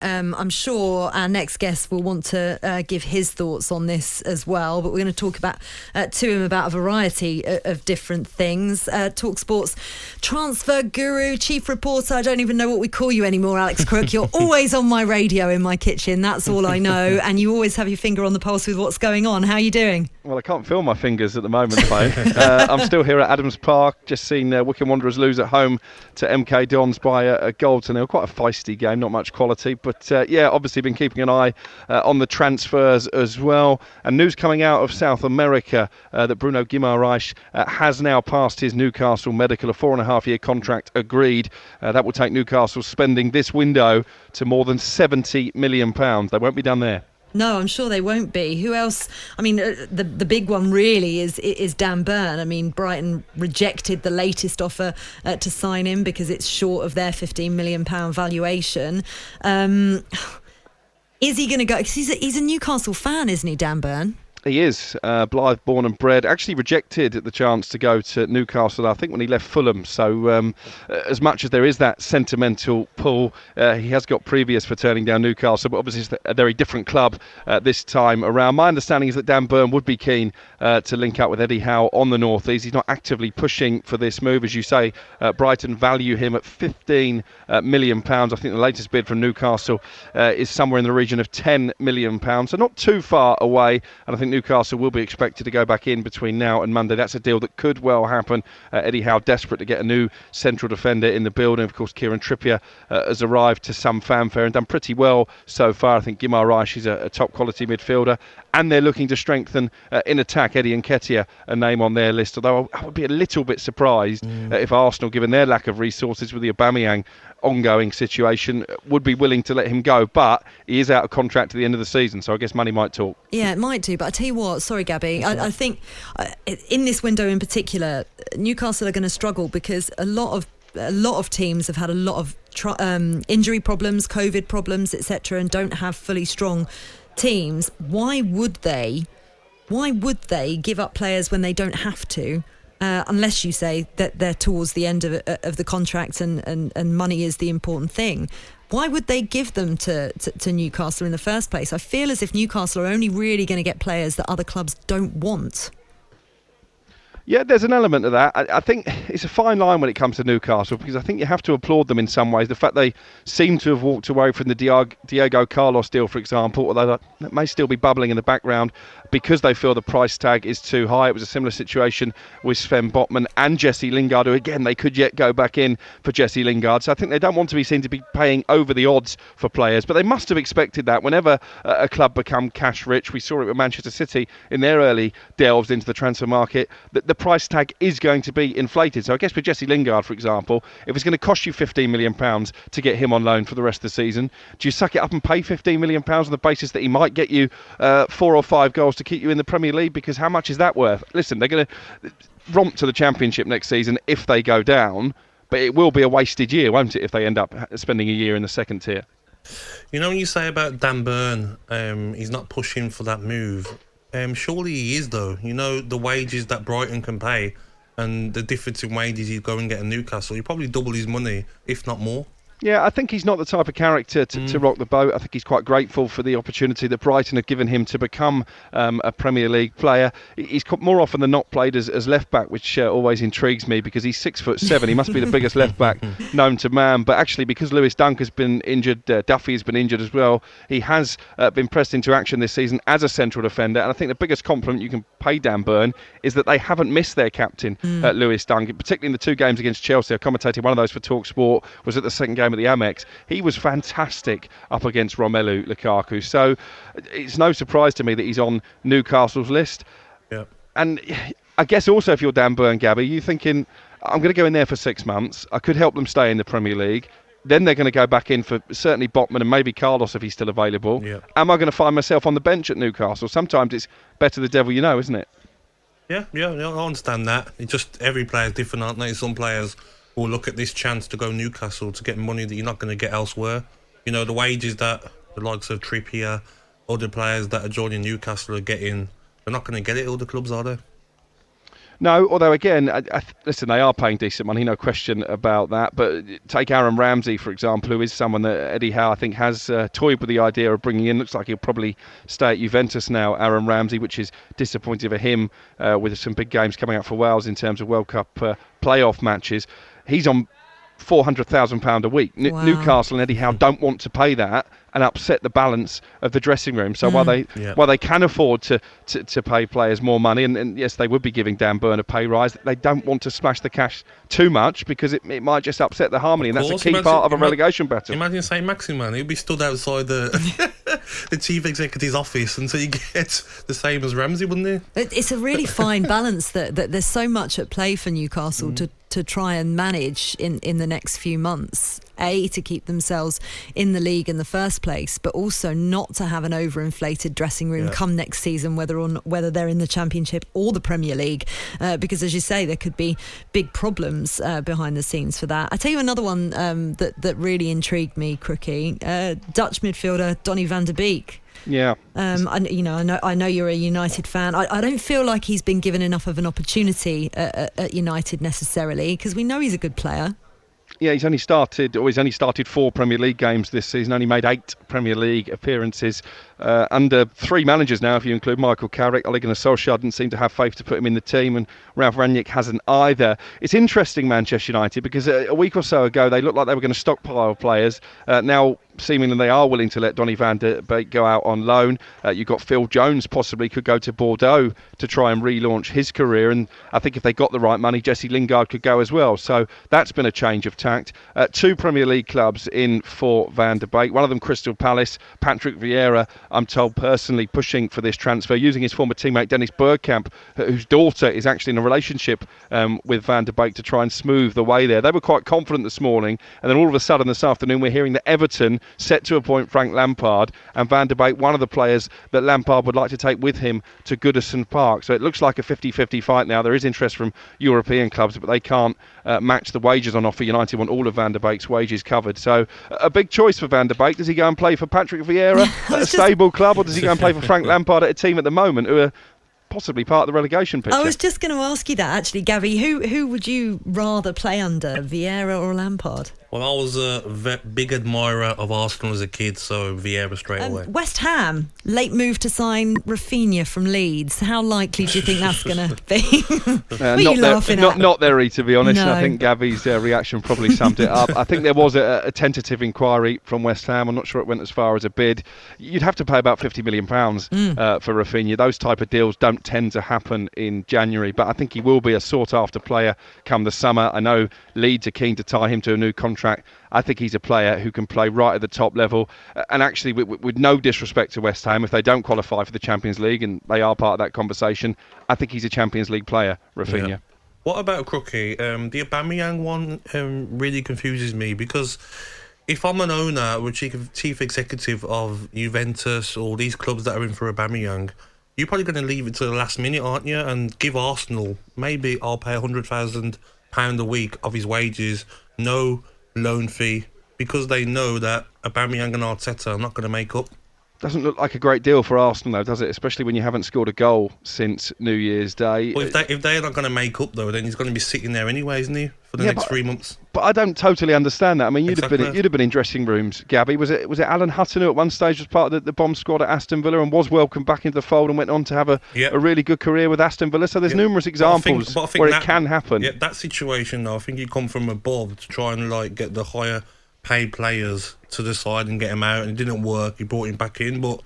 I'm sure our next guest will want to give his thoughts on this as well, but we're going to talk to him about a variety of different things. talkSPORT's transfer guru, chief reporter, I don't even know what we call you anymore, Alex Crook. You're always on my radio in my kitchen, that's all I know, and you always have your finger on the pulse with what's going on. How are you doing? Well, I can't feel my fingers at the moment, Faye. I'm still here at Adams Park, just seen Wycombe Wanderers lose at home to MK Dons by a goal to nil. Quite a feisty game, not much quality, but obviously been keeping an eye on the transfers as well. And news coming out of South America that Bruno Guimaraes has now passed his Newcastle medical, a 4.5-year contract agreed. That will take Newcastle's spending this window to more than £70 million. They won't be done there. No, I'm sure they won't be. Who else? I mean, the big one really is Dan Burn. I mean, Brighton rejected the latest offer to sign him because it's short of their £15 million valuation. Is he going to go? Because he's a Newcastle fan, isn't he, Dan Burn? He is, Blythe born and bred. Actually rejected the chance to go to Newcastle, I think, when he left Fulham. So as much as there is that sentimental pull, he has got previous for turning down Newcastle, but obviously it's a very different club this time around. My understanding is that Dan Burn would be keen to link up with Eddie Howe on the North East. He's not actively pushing for this move. As you say, Brighton value him at £15 million. I think the latest bid from Newcastle is somewhere in the region of £10 million. So not too far away, and I think Newcastle will be expected to go back in between now and Monday. That's a deal that could well happen. Eddie Howe desperate to get a new central defender in the building. Of course, Kieran Trippier has arrived to some fanfare and done pretty well so far. I think Guimaraes is a top quality midfielder, and they're looking to strengthen in attack. Eddie Nketiah, a name on their list, although I would be a little bit surprised if Arsenal, given their lack of resources with the Aubameyang ongoing situation, would be willing to let him go. But he is out of contract at the end of the season, so I guess money might talk. Yeah, it might do, but I tell you what, sorry Gabby, I think in this window in particular, Newcastle are going to struggle because a lot of teams have had a lot of injury problems, COVID problems, etc., and don't have fully strong teams. Why would they give up players when they don't have to? Unless you say that they're towards the end of the contract and money is the important thing. Why would they give them to Newcastle in the first place? I feel as if Newcastle are only really going to get players that other clubs don't want. Yeah, there's an element of that. I think it's a fine line when it comes to Newcastle, because I think you have to applaud them in some ways. The fact they seem to have walked away from the Diego Carlos deal, for example, although that may still be bubbling in the background, because they feel the price tag is too high. It was a similar situation with Sven Botman and Jesse Lingard, who again, they could yet go back in for Jesse Lingard. So I think they don't want to be seen to be paying over the odds for players, but they must have expected that whenever a club become cash rich. We saw it with Manchester City in their early delves into the transfer market, that the price tag is going to be inflated. So I guess with Jesse Lingard, for example, if it's going to cost you £15 million to get him on loan for the rest of the season, do you suck it up and pay £15 million on the basis that he might get you 4 or 5 goals to keep you in the Premier League? Because how much is that worth? Listen, they're going to romp to the Championship next season if they go down, but it will be a wasted year, won't it, if they end up spending a year in the second tier? You know, when you say about Dan Burn, he's not pushing for that move. Surely he is, though. You know, the wages that Brighton can pay and the difference in wages he's going to get in Newcastle, you probably double his money, if not more. Yeah, I think he's not the type of character to rock the boat. I think he's quite grateful for the opportunity that Brighton have given him to become a Premier League player. He's more often than not played as left-back, which always intrigues me, because he's 6'7". He must be the biggest left-back known to man. But actually, because Lewis Dunk has been injured, Duffy has been injured as well, he has been pressed into action this season as a central defender. And I think the biggest compliment you can pay Dan Burn is that they haven't missed their captain, Lewis Dunk, particularly in the 2 games against Chelsea. I commentated one of those for talkSPORT, was at the second game at the Amex. He was fantastic up against Romelu Lukaku. So it's no surprise to me that he's on Newcastle's list. Yeah. And I guess also, if you're Dan Burn, Gabby, you're thinking, I'm going to go in there for 6 months. I could help them stay in the Premier League. Then they're going to go back in for certainly Botman and maybe Carlos if he's still available. Yeah. Am I going to find myself on the bench at Newcastle? Sometimes it's better the devil you know, isn't it? Yeah, I understand that. It's just every player's different, aren't they? Some players will look at this chance to go Newcastle to get money that you're not going to get elsewhere. You know, the wages that the likes of Trippier, other players that are joining Newcastle are getting, they're not going to get it at other clubs, are they? No, although again, listen, they are paying decent money, no question about that. But take Aaron Ramsey, for example, who is someone that Eddie Howe, I think, has toyed with the idea of bringing in. Looks like he'll probably stay at Juventus now, Aaron Ramsey, which is disappointing for him with some big games coming up for Wales in terms of World Cup playoff matches. He's on £400,000 a week. Wow. Newcastle and Eddie Howe don't want to pay that and upset the balance of the dressing room. So while they can afford to pay players more money, and yes, they would be giving Dan Burn a pay rise, they don't want to smash the cash too much because it might just upset the harmony, and that's a key part of a relegation battle. Imagine St Maximin, he'll be stood outside the the chief executive's office until you get the same as Ramsey, wouldn't he? It's a really fine balance that there's so much at play for Newcastle to try and manage in the next few months. To keep themselves in the league in the first place, but also not to have an overinflated dressing room come next season, whether they're in the Championship or the Premier League, because as you say, there could be big problems behind the scenes for that. I tell you another one that really intrigued me, Crookie, Dutch midfielder Donny van der Beek. Yeah. I know you're a United fan. I don't feel like he's been given enough of an opportunity at United necessarily, because we know he's a good player. Yeah, he's only started 4 Premier League games this season, only made 8 Premier League appearances under 3 managers now, if you include Michael Carrick. Ole Gunnar Solskjaer didn't seem to have faith to put him in the team, and Ralf Rangnick hasn't either. It's interesting, Manchester United, because a week or so ago they looked like they were going to stockpile players. Now seemingly they are willing to let Donny van der Beek go out on loan. You've got Phil Jones possibly could go to Bordeaux to try and relaunch his career, and I think if they got the right money, Jesse Lingard could go as well. So that's been a change of tact. 2 Premier League clubs in for Van der Beek, one of them Crystal Palace. Patrick Vieira, I'm told, personally pushing for this transfer, using his former teammate Dennis Bergkamp, whose daughter is actually in a relationship with Van der Beek, to try and smooth the way there. They were quite confident this morning, and then all of a sudden this afternoon we're hearing that Everton set to appoint Frank Lampard, and Van der Beek one of the players that Lampard would like to take with him to Goodison Park. So it looks like a 50-50 fight now. There is interest from European clubs, but they can't match the wages on offer. United want all of Van der Beek's wages covered. So a big choice for Van der Beek. Does he go and play for Patrick Vieira at a stable club, or does he go and play for Frank Lampard at a team at the moment who are possibly part of the relegation picture? I was just going to ask you that, actually, Gabby. Who would you rather play under, Vieira or Lampard? Well, I was a big admirer of Arsenal as a kid, so Vieira straight away. West Ham, late move to sign Rafinha from Leeds. How likely do you think that's going to be? What are you laughing at? Not very, to be honest. No. I think Gabby's reaction probably summed it up. I think there was a tentative inquiry from West Ham. I'm not sure it went as far as a bid. You'd have to pay about £50 million for Rafinha. Those type of deals don't tend to happen in January, but I think he will be a sought-after player come the summer. I know Leeds are keen to tie him to a new contract. I think he's a player who can play right at the top level, and actually with no disrespect to West Ham, if they don't qualify for the Champions League, and they are part of that conversation, I think he's a Champions League player, Rafinha. Yeah. What about Crookie? The Aubameyang one really confuses me, because if I'm an owner or chief executive of Juventus or these clubs that are in for Aubameyang, you're probably going to leave it to the last minute, aren't you? And give Arsenal, maybe I'll pay £100,000 a week of his wages, no loan fee, because they know that Aubameyang and Arteta are not going to make up. Doesn't look like a great deal for Arsenal, though, does it? Especially when you haven't scored a goal since New Year's Day. Well, if they're not going to make up, though, then he's going to be sitting there anyway, isn't he, for the next 3 months? But I don't totally understand that. I mean, you'd have been in dressing rooms, Gabby. Was it Alan Hutton who at one stage was part of the bomb squad at Aston Villa and was welcomed back into the fold and went on to have a really good career with Aston Villa? So there's numerous examples where it can happen. Yeah, that situation, though, I think you come from above to try and get the higher paid players to the side and get them out, and it didn't work. He brought him back in, but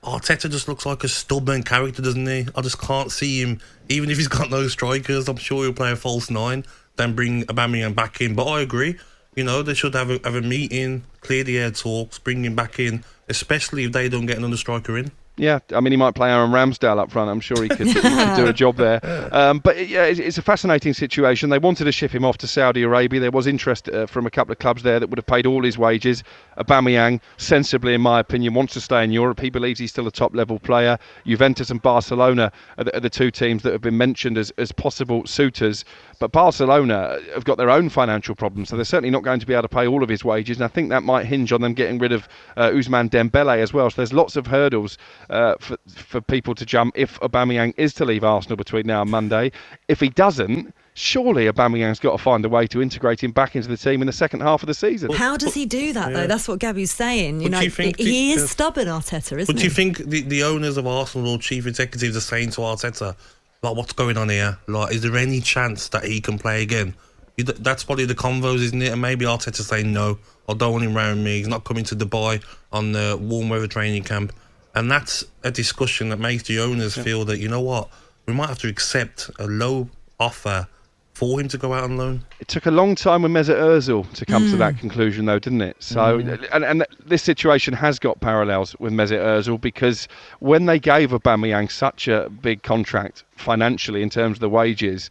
Arteta just looks like a stubborn character, doesn't he? I just can't see him, even if he's got no strikers. I'm sure he'll play a false 9, then bring Aubameyang back in. But I agree, they should have a meeting, clear the air talks, bring him back in, especially if they don't get another striker in. Yeah, I mean, he might play Aaron Ramsdale up front. I'm sure he could do a job there. But yeah, it's a fascinating situation. They wanted to ship him off to Saudi Arabia. There was interest from a couple of clubs there that would have paid all his wages. Aubameyang, sensibly, in my opinion, wants to stay in Europe. He believes he's still a top-level player. Juventus and Barcelona are the 2 teams that have been mentioned as possible suitors. But Barcelona have got their own financial problems, so they're certainly not going to be able to pay all of his wages. And I think that might hinge on them getting rid of Ousmane Dembele as well. So there's lots of hurdles for people to jump if Aubameyang is to leave Arsenal between now and Monday. If he doesn't, surely Aubameyang's got to find a way to integrate him back into the team in the second half of the season. How does he do that, though? That's what Gabby's saying. He is stubborn, Arteta, isn't he? But do you think the owners of Arsenal or chief executives are saying to Arteta, like, what's going on here? Like, is there any chance that he can play again? That's probably the convos, isn't it? And maybe Arteta saying, no, I don't want him around me. He's not coming to Dubai on the warm weather training camp. And that's a discussion that makes the owners feel that, you know what, we might have to accept a low offer for him to go out on loan. It took a long time with Mesut Ozil to come to that conclusion, though, didn't it? So, and this situation has got parallels with Mesut Ozil, because when they gave Aubameyang such a big contract financially in terms of the wages,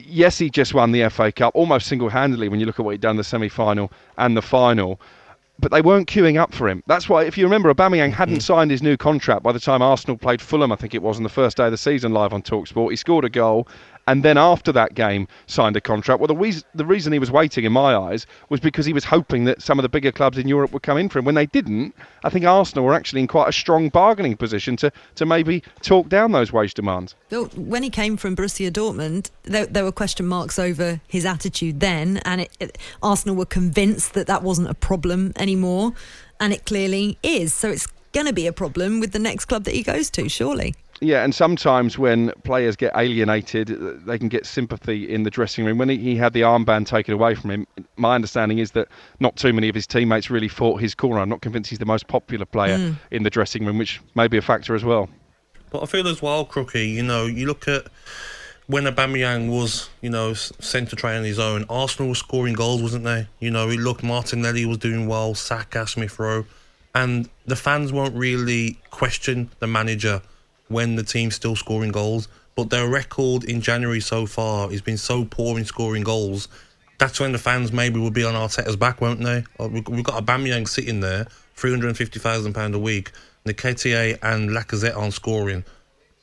yes, he just won the FA Cup almost single-handedly when you look at what he'd done in the semi-final and the final. But they weren't queuing up for him. That's why, if you remember, Aubameyang hadn't signed his new contract by the time Arsenal played Fulham, I think it was, on the first day of the season, live on talkSPORT. He scored a goal, and then after that game signed a contract. Well, the reason he was waiting, in my eyes, was because he was hoping that some of the bigger clubs in Europe would come in for him. When they didn't, I think Arsenal were actually in quite a strong bargaining position to maybe talk down those wage demands. When he came from Borussia Dortmund, there were question marks over his attitude then, and Arsenal were convinced that wasn't a problem anymore, and it clearly is. So it's going to be a problem with the next club that he goes to, surely. Yeah, and sometimes when players get alienated, they can get sympathy in the dressing room. When he had the armband taken away from him, my understanding is that not too many of his teammates really fought his corner. I'm not convinced he's the most popular player in the dressing room, which may be a factor as well. But I feel as well, Crookie, you look at when Aubameyang was, sent to train on his own, Arsenal was scoring goals, wasn't they? It looked Martinelli was doing well, Saka, Smith Rowe, and the fans won't really question the manager when the team's still scoring goals. But their record in January so far has been so poor in scoring goals. That's when the fans maybe will be on Arteta's back, won't they? We've got Aubameyang sitting there, £350,000 a week. Nketiah and Lacazette aren't scoring.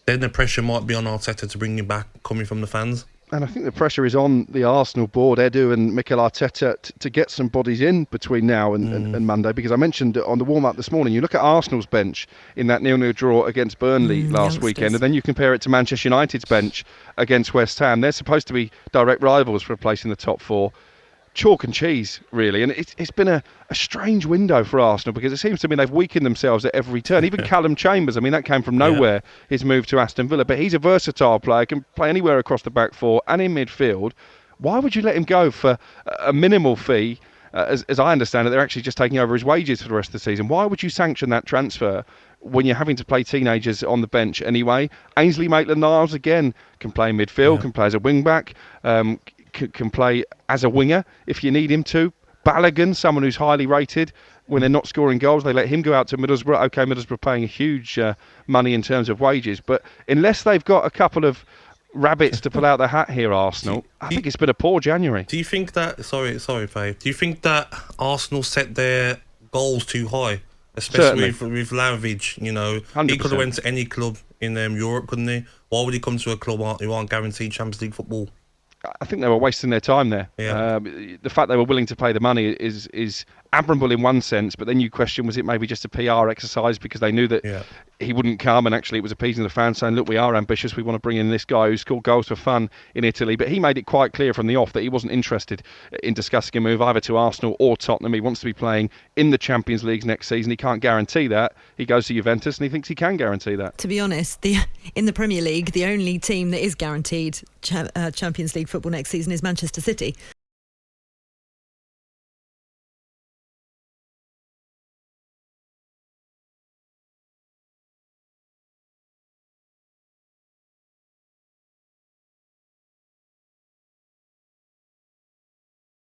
Then the pressure might be on Arteta to bring him back, coming from the fans. And I think the pressure is on the Arsenal board, Edu and Mikel Arteta, to get some bodies in between now and Monday, because I mentioned on the warm-up this morning, you look at Arsenal's bench in that 0-0 draw against Burnley last weekend, and then you compare it to Manchester United's bench against West Ham. They're supposed to be direct rivals for a place in the top four. Chalk and cheese, really. And it's been a strange window for Arsenal, because it seems to me they've weakened themselves at every turn. Even Callum Chambers, that came from nowhere, his move to Aston Villa. But he's a versatile player, can play anywhere across the back four and in midfield. Why would you let him go for a minimal fee? As I understand it, they're actually just taking over his wages for the rest of the season. Why would you sanction that transfer when you're having to play teenagers on the bench anyway? Ainsley Maitland-Niles, again, can play midfield, can play as a wing-back, can play as a winger if you need him to. Balogun, someone who's highly rated, when they're not scoring goals, they let him go out to Middlesbrough. OK, Middlesbrough paying a huge money in terms of wages, but unless they've got a couple of rabbits to pull out the hat here, Arsenal, I think it's been a poor January. Do you think that, sorry Faye, do you think that Arsenal set their goals too high, especially with Vlahovic? 100%. He could have went to any club in Europe, couldn't he? Why would he come to a club who aren't guaranteed Champions League football? I think they were wasting their time there. Yeah. The fact they were willing to pay the money is admirable in one sense, but then you question, was it maybe just a PR exercise because they knew that he wouldn't come, and actually it was appeasing the fans, saying, look, we are ambitious, we want to bring in this guy who scored goals for fun in Italy. But he made it quite clear from the off that he wasn't interested in discussing a move either to Arsenal or Tottenham. He wants to be playing in the Champions League next season. He can't guarantee that. He goes to Juventus and he thinks he can guarantee that. To be honest, in the Premier League, the only team that is guaranteed Champions League football next season is Manchester City.